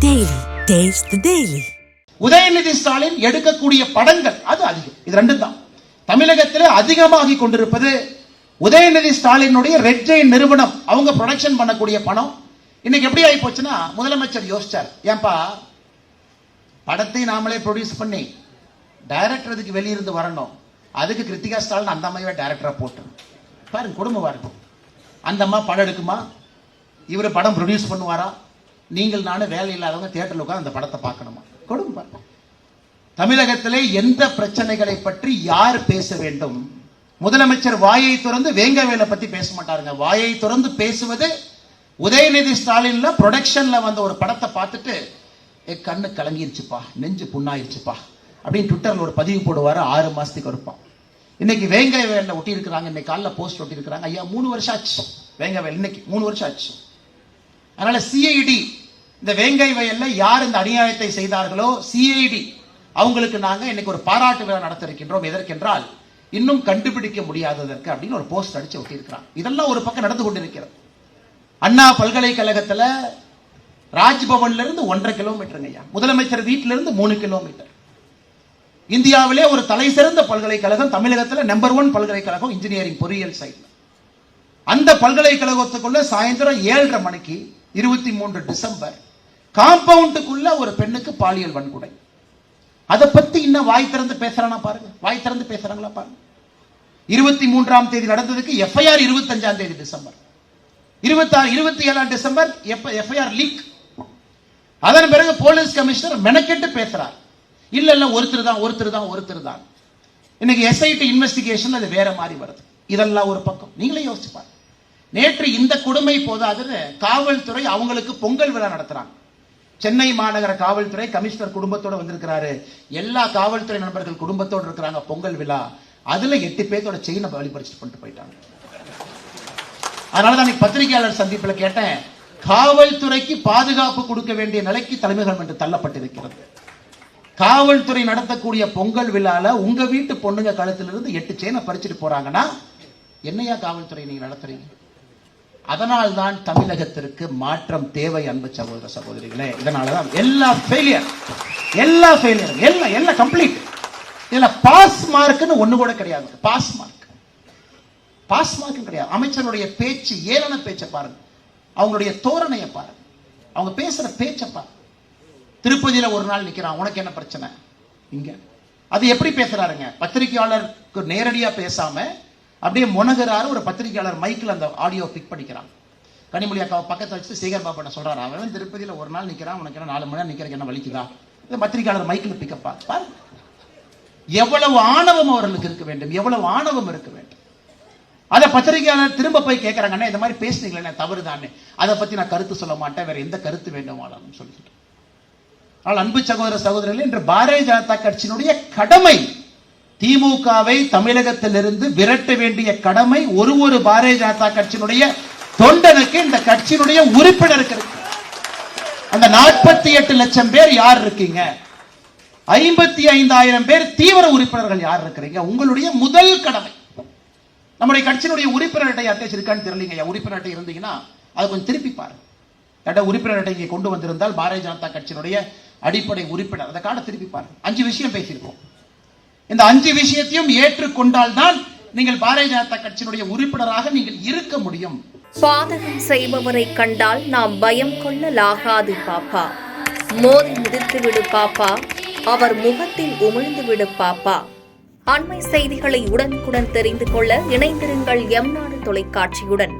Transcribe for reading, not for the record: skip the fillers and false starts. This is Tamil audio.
Daily. Taste the Daily. Udhayanidhi Stalin எடுக்கக்கூடிய படங்கள் அது அதிகம். இது ரெண்டும் தான் தமிழகத்தில் அதிகமாகி கொண்டிருப்பது. உதயநிதி ஸ்டாலினுடைய ரெட் ஜெயின் நிறுவனம் அவங்க ப்ரொடக்ஷன் பண்ணக்கூடிய பணம் இன்னைக்கு எப்படி ஆகி போச்சுன்னா, முதலமைச்சர் யோசிச்சார், ஏன்பா படத்தை நாமளே ப்ரொடியூஸ் பண்ணி டைரக்டர் அதுக்கு வெளியிருந்து வரணும், அதுக்கு கிருத்திகா ஸ்டாலின் அந்த அம்மாவே டைரக்டரா போட்டு பாருங்க, குடும்பமா இருக்கும். அந்த அம்மா படம் எடுக்குமா, இவர் படம் ப்ரொடியூஸ் பண்ணுவாரா, நீங்கள் நானும் வேலை இல்லாதவங்க தியேட்டர்ல உட்கார்ந்து அந்த படத்தை பார்க்கணுமா? குடும்பம். தமிழகத்திலே எந்த பிரச்சனைகளை பற்றி யார் பேச வேண்டும்? முதலமைச்சர் வாயை திறந்து வேங்கவேலை பத்தி பேச மாட்டாருங்க. வாயை திறந்து பேசுவது உதயநிதி ஸ்டாலின்ல ப்ரொடக்ஷன்ல வந்த ஒரு படத்தை பார்த்துட்டு கண்ணு கலங்கிருச்சுப்பா, நெஞ்சு புண்ணாயிருச்சுப்பா அப்படின்னு ட்விட்டர்ல ஒரு பதிவு போடுவாரு. 6 மாசத்துக்கு இருப்பான். இன்னைக்கு வேங்கவேல ஒட்டி இருக்கிறாங்க, இன்னைக்கு காலைல போஸ்ட் ஒட்டி இருக்கிறாங்க. ஐயா 3 வருஷம் ஆச்சு வேங்கவேல், இன்னைக்கு 3 வருஷம் ஆச்சு. அதனால சிஐடி இந்த வேங்கை வயல்ல யார் இந்த அநியாயத்தை செய்தார்களோ சிஐடி அவங்களுக்கு நாங்க இன்னைக்கு ஒரு பாராட்டு விழா நடத்த இருக்கின்றோம். எதற்கென்றால் இன்னும் கண்டுபிடிக்க முடியாததற்கு அப்படின்னு ஒரு போஸ்ட் அடிச்சு ஒட்டி இருக்கிறான். இதெல்லாம் ஒரு பக்கம் நடந்து கொண்டிருக்கிறது. அண்ணா பல்கலைக்கழகத்துல ராஜ்பவன்ல இருந்து 1.5 கிலோமீட்டருங்க, முதலமைச்சர் வீட்டில இருந்து 3 கிலோமீட்டர். இந்தியாவிலே ஒரு தலை சிறந்த பல்கலைக்கழகம், தமிழகத்தில் நம்பர் 1 பல்கலைக்கழகம் இன்ஜினியரிங் பொறியியல் சைட்ல. அந்த பல்கலைக்கழகத்துக்குள்ள சாயந்தரம் 7:30 மணிக்கு 23 டிசம்பர் காம்பவுண்டுக்குள்ள ஒரு பெண்ணுக்கு பாலியல் வன்கொடுமை. அதை பத்தி இன்னும் வாய் திறந்து பேசுறானா பாருங்க, வாய் திறந்து பேசுறாங்களா பாருங்க. 23ஆம் தேதி நடந்ததுக்கு எஃப்ஐஆர் 25ஆம் தேதி டிசம்பர், 26 27ஆம் டிசம்பர் எஃப்ஐஆர் லீக். அதன் பிறகு போலீஸ் கமிஷனர் மெனக்கெட்டு பேசுறார், இல்ல இல்ல ஒருத்தர் தான். இன்னைக்கு எஸ்ஐடி இன்வெஸ்டிகேஷன் அது வேற மாதிரி வருது. இதெல்லாம் ஒரு பக்கம். நீங்களே யோசிச்சு பாருங்க. நேற்று இந்த கொடுமை போதாதுன்னு காவல்துறை அவங்களுக்கு பொங்கல் விழா நடத்துறாங்க. சென்னை மாநகர காவல்துறை கமிஷனர் குடும்பத்தோட வந்திருக்கிறாரு, எல்லா காவல்துறை நண்பர்கள் குடும்பத்தோடு இருக்கிறாங்க. பொங்கல் விழா, அதுல 8 பேர்த்தோட செயினை வழிபறிச்சுட்டு பண்ணிட்டு போயிட்டாங்க. அதனாலதான் பத்திரிகையாளர் சந்திப்பில் கேட்டேன், காவல்துறைக்கு பாதுகாப்பு கொடுக்க வேண்டிய நிலைக்கு தலைமைகள் என்று தள்ளப்பட்டிருக்கிறது. காவல்துறை நடத்தக்கூடிய பொங்கல் விழால உங்க வீட்டு பொண்ணுங்க கழுத்திலிருந்து 8 செயினை பறிச்சுட்டு போறாங்கன்னா என்னையா காவல்துறை நீங்க நடத்துறீங்க? அதனால்தான் தமிழகத்திற்கு மாற்றம் தேவை. அன்பு சகோதர சகோதரிகளே, இதனாலதான் எல்லா ஃபெயிலியர் எல்லாம் கம்ப்ளீட். இதுல பாஸ் மார்க்னு ஒண்ணு கூட கிடையாது. பாஸ் மார்க் கிடையாது. அமைச்சருடைய பேச்சு, ஏளன பேச்சை பாருங்க, அவங்களுடைய தோரணையை பாருங்க, அவங்க பேசுற பேச்சை பாருங்க. திருப்பதியில ஒரு நாள் நிக்கிறான், உனக்கு என்ன பிரச்சனை இங்க? அது எப்படி பேசுறாருங்க? பத்திரிகையாளருக்கு நேரடியா பேசாம அப்படியே முனகிறாரு. ஒரு பத்திரிகையாளர் மைக்கில் அந்த ஆடியோ பிக் பண்ணிக்கிறாங்க. கனிமொழி அக்கா பக்கத்தை வச்சு சேகர் பாபா சொல்றாரு, அவன் திருப்பதியில ஒரு நாள் நிக்கிறான், உனக்கு என்ன 4 மணி நேரம் நிக்கிறதுக்கு என்ன வலிக்குதா? இந்த பத்திரிகையாளர் மைக்கில் பிக்கப் பாருங்க. எவ்வளவு ஆணவம் அவர்களுக்கு இருக்க வேண்டும், எவ்வளவு ஆணவம் இருக்க வேண்டும். அதை பத்திரிகையாளர் திரும்ப போய் கேட்கறாங்க, இந்த மாதிரி பேசுனீங்களே தவறுதானே, அதை பத்தி நான் கருத்து சொல்ல மாட்டேன், வேற எந்த கருத்து வேண்டுமானாலும் சொல்லிட்டு. ஆனால் அன்பு சகோதர சகோதரர்களே, இன்று பாரதிய ஜனதா கட்சியினுடைய கடமை திமுகவை தமிழகத்திலிருந்து விரட்ட வேண்டிய கடமை ஒரு பாரதிய ஜனதா கட்சியினுடைய தொண்டனுக்கு, இந்த கட்சியினுடைய உறுப்பினருக்கு இருக்கு. அந்த 48 லட்சம் பேர் யார் இருக்கீங்க? 55,000 பேர் தீவிர உறுப்பினர்கள் யார் இருக்கிறீங்க? உங்களுடைய முதல் கடமை. நம்முடைய கட்சியினுடைய உறுப்பினர் அட்டை அட்டை இருக்கான்னு தெரியலீங்க. உறுப்பினர் அட்டை இருந்தீங்கன்னா அதை கொஞ்சம் திருப்பி பாருங்க. உறுப்பினர் அட்டை இங்கே கொண்டு வந்திருந்தால் பாரதிய ஜனதா கட்சியினுடைய அடிப்படை உறுப்பினர், அதை காட்ட திருப்பி பாருங்க. 5 விஷயம் பேசியிருக்கோம். இந்த 5 விஷயத்தையும் ஏற்றுக்கொண்டால் தான் நீங்கள் பாரதிய ஜனதா கட்சியினுடைய உறுப்பினராக நீங்கள் இருக்க முடியும். பாதகம் செய்பவரை கண்டால் நாம் பயம் கொள்ளலாகாது பாப்பா. மோதி மிதித்து விடு பாப்பா, அவர் முகத்தில் உமிழ்ந்து விடு பாப்பா. அண்மை செய்திகளை உடனுக்குடன் தெரிந்து கொள்ள இணைந்திருங்கள் எம் நாடு தொலைக்காட்சியுடன்.